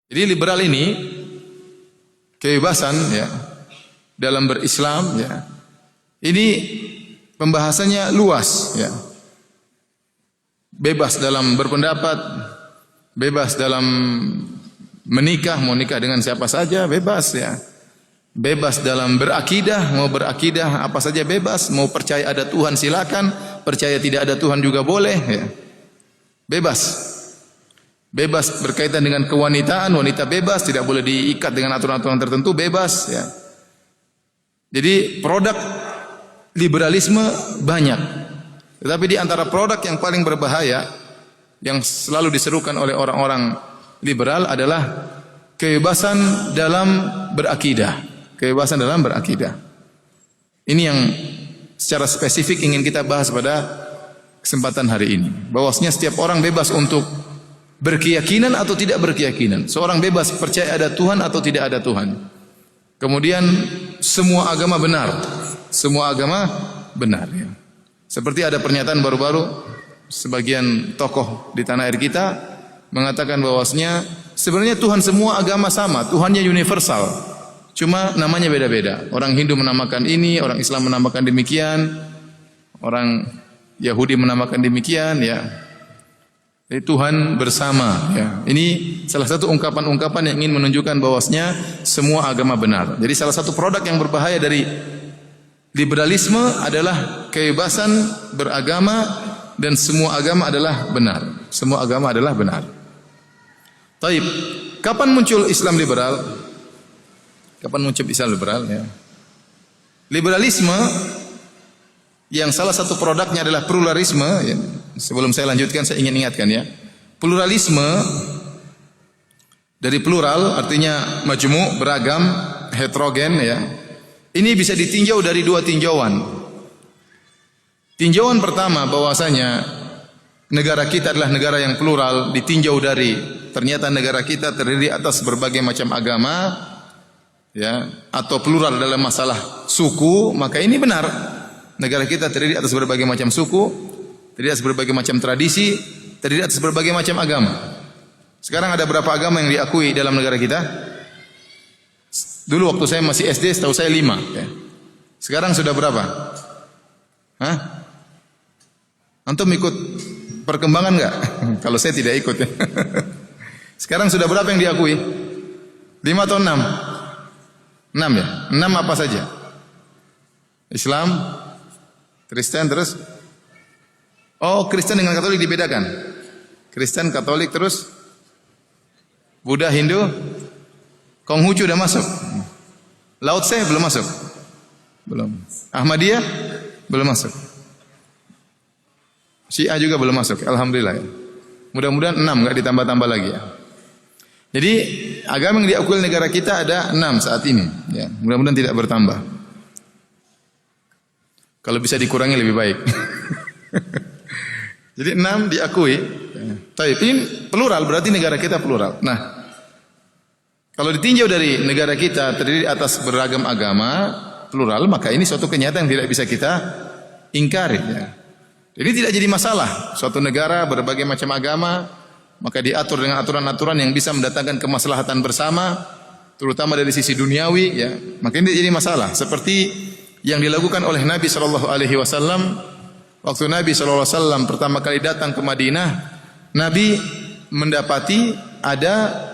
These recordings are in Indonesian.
Jadi liberal ini kebebasan ya dalam berislam ya. Ini pembahasannya luas ya. Bebas dalam berpendapat, bebas dalam menikah, mau nikah dengan siapa saja bebas ya. Bebas dalam berakidah, mau berakidah apa saja bebas, mau percaya ada Tuhan silakan, percaya tidak ada Tuhan juga boleh ya. Bebas. Bebas berkaitan dengan kewanitaan, wanita bebas, tidak boleh diikat dengan aturan-aturan tertentu, bebas ya. Jadi produk liberalisme banyak. Tetapi di antara produk yang paling berbahaya yang selalu diserukan oleh orang-orang liberal adalah kebebasan dalam berakidah. Kebebasan dalam berakidah. Ini yang secara spesifik ingin kita bahas pada kesempatan hari ini. Bahwasanya setiap orang bebas untuk berkeyakinan atau tidak berkeyakinan. Seorang bebas percaya ada Tuhan atau tidak ada Tuhan. Kemudian semua agama benar. Semua agama benar ya. Seperti ada pernyataan baru-baru sebagian tokoh di tanah air kita mengatakan bahwasanya sebenarnya Tuhan semua agama sama, Tuhannya universal. Cuma namanya beda-beda. Orang Hindu menamakan ini, orang Islam menamakan demikian, orang Yahudi menamakan demikian ya. Jadi Tuhan bersama ya. Ini salah satu ungkapan-ungkapan yang ingin menunjukkan bahwasanya semua agama benar. Jadi salah satu produk yang berbahaya dari liberalisme adalah kebebasan beragama dan semua agama adalah benar. Semua agama adalah benar. Taib. Kapan muncul Islam liberal? Kapan muncul Islam liberal ya? Liberalisme yang salah satu produknya adalah pluralisme ya. Sebelum saya lanjutkan saya ingin ingatkan ya. Pluralisme dari plural artinya majmu', beragam, heterogen ya. Ini bisa ditinjau dari dua tinjauan. Tinjauan pertama bahwasanya negara kita adalah negara yang plural, ditinjau dari ternyata negara kita terdiri atas berbagai macam agama ya, atau plural dalam masalah suku, maka ini benar. Negara kita terdiri atas berbagai macam suku, terdiri atas berbagai macam tradisi, terdiri atas berbagai macam agama. Sekarang ada berapa agama yang diakui dalam negara kita? Dulu waktu saya masih SD, setahu saya 5 ya. Sekarang sudah berapa? Hah? Antum ikut perkembangan enggak? Kalau saya tidak ikut ya. Sekarang sudah berapa yang diakui? 5 atau 6? 6 ya? 6 apa saja? Islam, Kristen terus? Oh, Kristen dengan Katolik dibedakan. Kristen, Katolik terus? Buddha, Hindu? Konghucu udah masuk? Lao Tse belum masuk? Belum. Ahmadiyah? Belum masuk. Syiah juga belum masuk. Alhamdulillah ya. Mudah-mudahan 6 enggak ditambah-tambah lagi ya. Jadi agama yang diakui negara kita ada 6 saat ini ya. Mudah-mudahan tidak bertambah. Kalau bisa dikurangi lebih baik. Jadi 6 diakui. Tapi ini plural berarti negara kita plural. Nah, kalau ditinjau dari negara kita terdiri atas beragam agama plural, maka ini suatu kenyataan yang tidak bisa kita ingkari ya. Jadi tidak jadi masalah suatu negara berbagai macam agama maka diatur dengan aturan-aturan yang bisa mendatangkan kemaslahatan bersama terutama dari sisi duniawi ya. Maka ini jadi masalah seperti yang dilakukan oleh Nabi sallallahu alaihi wasallam waktu Nabi sallallahu alaihi wasallam pertama kali datang ke Madinah, Nabi mendapati ada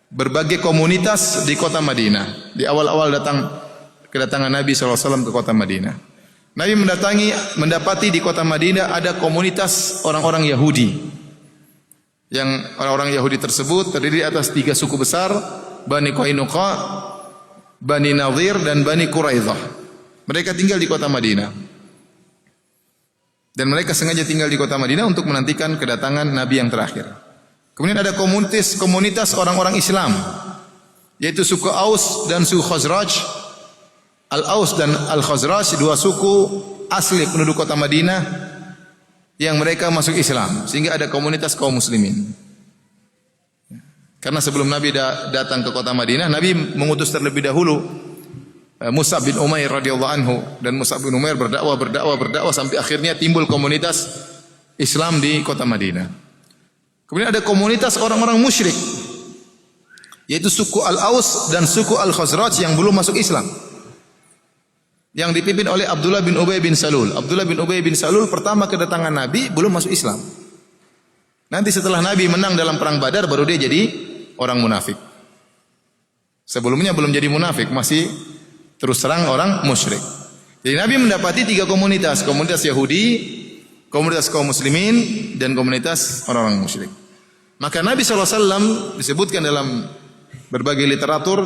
berbagai komunitas di kota Madinah. Di awal-awal kedatangan Nabi SAW ke kota Madinah. Nabi mendapati di kota Madinah ada komunitas orang-orang Yahudi. Yang orang-orang Yahudi tersebut terdiri atas 3 suku besar, Bani Qainuqa, Bani Nadhir dan Bani Quraidah. Mereka tinggal di kota Madinah. Dan mereka sengaja tinggal di kota Madinah untuk menantikan kedatangan Nabi yang terakhir. Kemudian ada komunitas orang-orang Islam, yaitu suku Aus dan suku Khazraj. Al-Aus dan Al-Khazraj 2 suku asli penduduk kota Madinah yang mereka masuk Islam, sehingga ada komunitas kaum muslimin. Karena sebelum Nabi datang ke kota Madinah, Nabi mengutus terlebih dahulu Mus'ab bin Umair radhiyallahu anhu, dan Mus'ab bin Umair berdakwah sampai akhirnya timbul komunitas Islam di kota Madinah. Kemudian ada komunitas orang-orang musyrik. yaitu suku Al-Aus dan suku Al-Khazraj yang belum masuk Islam. Yang dipimpin oleh Abdullah bin Ubay bin Salul. Abdullah bin Ubay bin Salul pertama kedatangan Nabi belum masuk Islam. Nanti setelah Nabi menang dalam perang Badar baru dia jadi orang munafik. Sebelumnya belum jadi munafik, masih terus terang orang musyrik. Jadi Nabi mendapati 3 komunitas, komunitas Yahudi, komunitas kaum muslimin, dan komunitas orang-orang musyrik. Maka Nabi SAW disebutkan dalam berbagai literatur,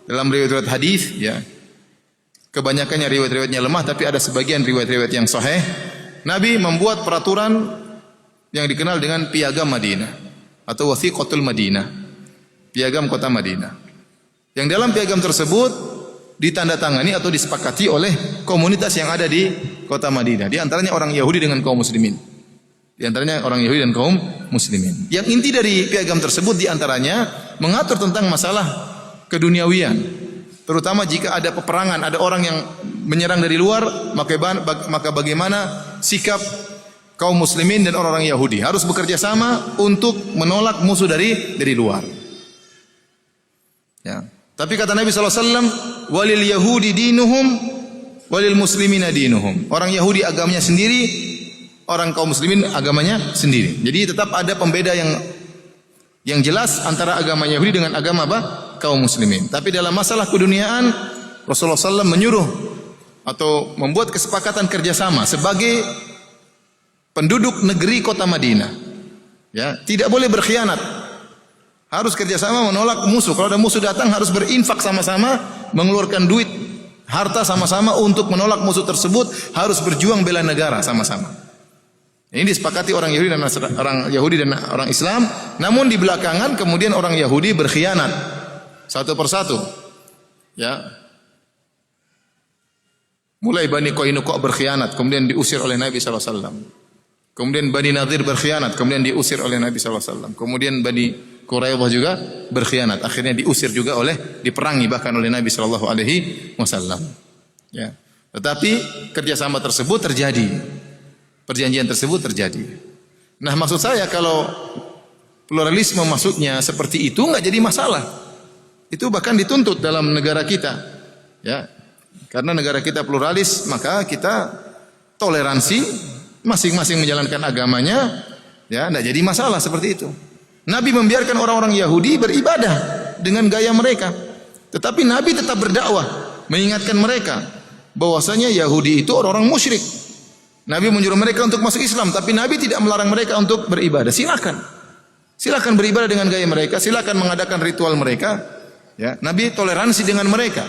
dalam riwayat-riwayat hadis, ya. Kebanyakannya riwayat-riwayatnya lemah, tapi ada sebagian riwayat-riwayat yang sahih. Nabi membuat peraturan yang dikenal dengan piagam Madinah atau wathiqatul Madinah, piagam kota Madinah. Yang dalam piagam tersebut ditandatangani atau disepakati oleh komunitas yang ada di kota Madinah. Di antaranya orang Yahudi dengan kaum muslimin. Di antaranya orang Yahudi dan kaum muslimin. Yang inti dari piagam tersebut di antaranya mengatur tentang masalah keduniawian. Terutama jika ada peperangan, ada orang yang menyerang dari luar, maka bagaimana sikap kaum muslimin dan orang-orang Yahudi. Harus bekerja sama untuk menolak musuh dari luar. Ya. Tapi kata Nabi SAW, walil Yahudi dinuhum, walil muslimina dinuhum. Orang Yahudi agamanya sendiri, orang kaum muslimin agamanya sendiri. Jadi tetap ada pembeda yang jelas antara agama Yahudi dengan agama apa? Kaum muslimin. Tapi dalam masalah keduniaan, Rasulullah SAW menyuruh atau membuat kesepakatan kerjasama sebagai penduduk negeri kota Madinah. Ya, tidak boleh berkhianat. Harus kerjasama menolak musuh. Kalau ada musuh datang harus berinfak sama-sama, mengeluarkan duit, harta sama-sama untuk menolak musuh tersebut. Harus berjuang bela negara sama-sama. Ini disepakati orang Yahudi dan orang Islam. Namun di belakangan kemudian orang Yahudi berkhianat satu persatu. Ya. Mulai Bani Qainuqa berkhianat, kemudian diusir oleh Nabi SAW. Kemudian Bani Nadir berkhianat, kemudian diusir oleh Nabi SAW. Kemudian Bani Quraidah juga berkhianat, akhirnya diusir juga diperangi bahkan oleh Nabi SAW. Ya. Tetapi kerjasama tersebut terjadi, perjanjian tersebut terjadi. Nah, maksud saya kalau pluralisme maksudnya seperti itu nggak jadi masalah. Itu bahkan dituntut dalam negara kita, ya. Karena negara kita pluralis, maka kita toleransi, masing-masing menjalankan agamanya, ya, tidak jadi masalah seperti itu. Nabi membiarkan orang-orang Yahudi beribadah dengan gaya mereka, tetapi Nabi tetap berdakwah, mengingatkan mereka bahwasanya Yahudi itu orang-orang musyrik. Nabi menyuruh mereka untuk masuk Islam, tapi Nabi tidak melarang mereka untuk beribadah. Silakan beribadah dengan gaya mereka, silakan mengadakan ritual mereka. Ya, Nabi toleransi dengan mereka.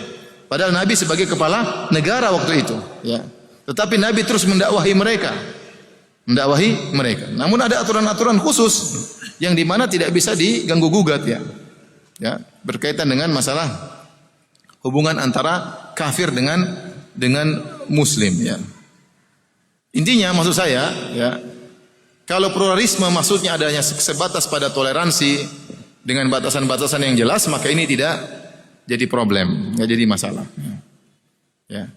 Padahal Nabi sebagai kepala negara waktu itu, ya. Tetapi Nabi terus mendakwahi mereka. Namun ada aturan-aturan khusus yang di mana tidak bisa diganggu gugat, ya. Ya, berkaitan dengan masalah hubungan antara kafir dengan muslim, ya. Intinya maksud saya, ya, kalau pluralisme maksudnya adanya sebatas pada toleransi dengan batasan-batasan yang jelas, maka ini tidak jadi problem, nggak jadi masalah. Ya.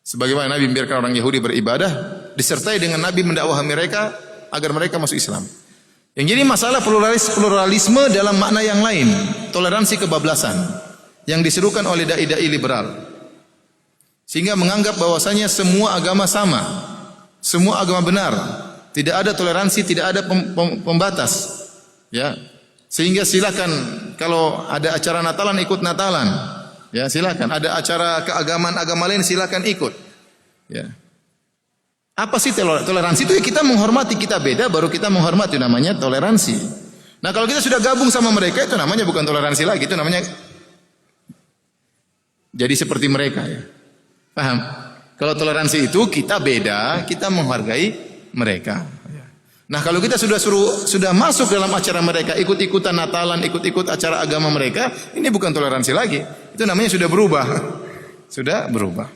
Sebagaimana Nabi membiarkan orang Yahudi beribadah, disertai dengan Nabi mendakwahi mereka agar mereka masuk Islam. Yang jadi masalah pluralisme dalam makna yang lain, toleransi kebablasan yang diserukan oleh dai-dai liberal, sehingga menganggap bahwasanya semua agama sama, semua agama benar, tidak ada toleransi, tidak ada pembatas. Ya, sehingga silakan kalau ada acara Natalan ikut Natalan, ya silakan. Ada acara keagamaan agama lain silakan ikut. Ya, apa sih toleransi itu? Ya kita menghormati, kita beda baru kita menghormati, namanya toleransi. Nah kalau kita sudah gabung sama mereka itu namanya bukan toleransi lagi, itu namanya jadi seperti mereka, ya. Paham? Kalau toleransi itu kita beda, kita menghargai mereka. Nah kalau kita sudah masuk dalam acara mereka, ikut-ikutan Natalan, ikut-ikut acara agama mereka, ini bukan toleransi lagi. Itu namanya sudah berubah. Sudah berubah.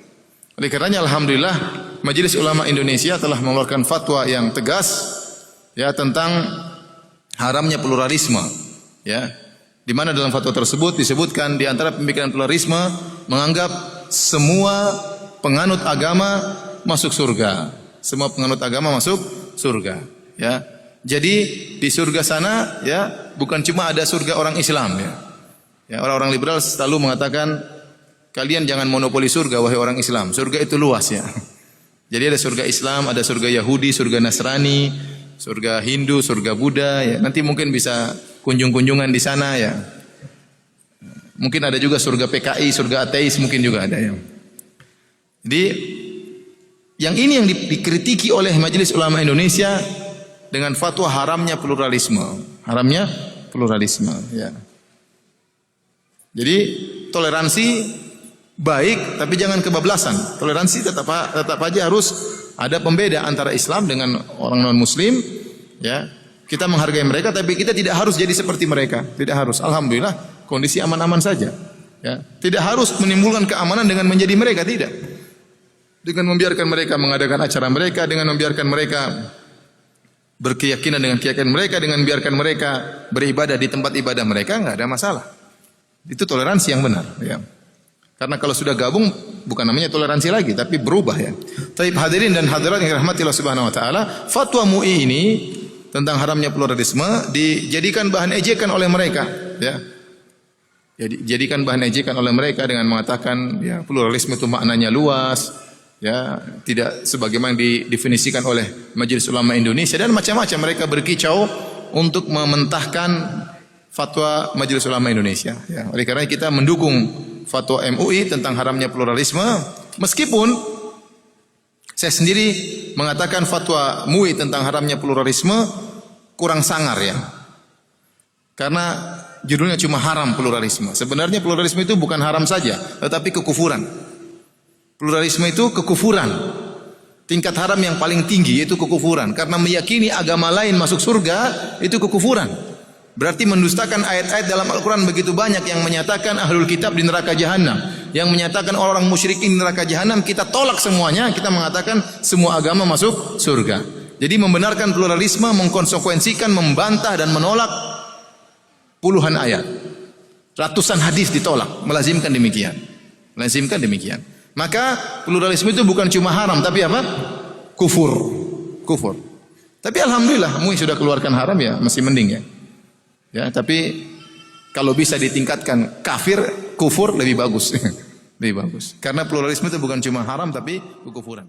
Oleh karenanya alhamdulillah Majelis Ulama Indonesia telah mengeluarkan fatwa yang tegas, ya, tentang haramnya pluralisme, ya. Di mana dalam fatwa tersebut disebutkan di antara pemikiran pluralisme menganggap semua penganut agama masuk surga. Semua penganut agama masuk surga. Ya, Jadi di surga sana ya bukan cuma ada surga orang Islam ya. Ya, orang-orang liberal selalu mengatakan kalian jangan monopoli surga wahai orang Islam. Surga itu luas ya. Jadi ada surga Islam, ada surga Yahudi, surga Nasrani, surga Hindu, surga Buddha ya. Nanti mungkin bisa kunjung-kunjungan di sana ya. Mungkin ada juga surga PKI, surga ateis mungkin juga ada ya. Jadi yang ini yang dikritiki oleh Majelis Ulama Indonesia dengan fatwa haramnya pluralisme. Haramnya pluralisme ya. Jadi toleransi baik tapi jangan kebablasan. Toleransi tetap aja harus ada pembeda antara Islam dengan orang non muslim ya. Kita menghargai mereka tapi kita tidak harus jadi seperti mereka. Tidak harus. Alhamdulillah kondisi aman-aman saja ya. Tidak harus menimbulkan keamanan dengan menjadi mereka, tidak. Dengan membiarkan mereka mengadakan acara mereka, dengan membiarkan mereka berkeyakinan dengan keyakinan mereka, dengan membiarkan mereka beribadah di tempat ibadah mereka, enggak ada masalah. Itu toleransi yang benar ya. Karena kalau sudah gabung bukan namanya toleransi lagi tapi berubah ya. Taib hadirin dan hadirat yang dirahmati Allah Subhanahu wa taala, fatwa MUI ini tentang haramnya pluralisme dijadikan bahan ejekan oleh mereka ya. Jadi jadikan bahan ejekan oleh mereka dengan mengatakan ya pluralisme itu maknanya luas ya, tidak sebagaimana didefinisikan oleh Majelis Ulama Indonesia dan macam-macam mereka berkicau untuk mementahkan fatwa Majelis Ulama Indonesia ya. Oleh karena kita mendukung fatwa MUI tentang haramnya pluralisme meskipun saya sendiri mengatakan fatwa MUI tentang haramnya pluralisme kurang sangar ya. Karena judulnya cuma haram pluralisme. Sebenarnya pluralisme itu bukan haram saja tetapi kekufuran. Pluralisme itu kekufuran. Tingkat haram yang paling tinggi yaitu kekufuran. Karena meyakini agama lain masuk surga itu kekufuran. Berarti mendustakan ayat-ayat dalam Al-Quran begitu banyak yang menyatakan ahlul kitab di neraka jahanam, yang menyatakan orang musyrikin di neraka jahanam, kita tolak semuanya, kita mengatakan semua agama masuk surga. Jadi membenarkan pluralisme mengkonsekuensikan membantah dan menolak puluhan ayat. Ratusan hadis ditolak, melazimkan demikian. Melazimkan demikian. Maka pluralisme itu bukan cuma haram tapi apa? Kufur. Kufur. Tapi alhamdulillah MUI sudah keluarkan haram ya, masih mending ya. Ya, tapi kalau bisa ditingkatkan kafir, kufur lebih bagus. Lebih bagus. Karena pluralisme itu bukan cuma haram tapi kekufuran.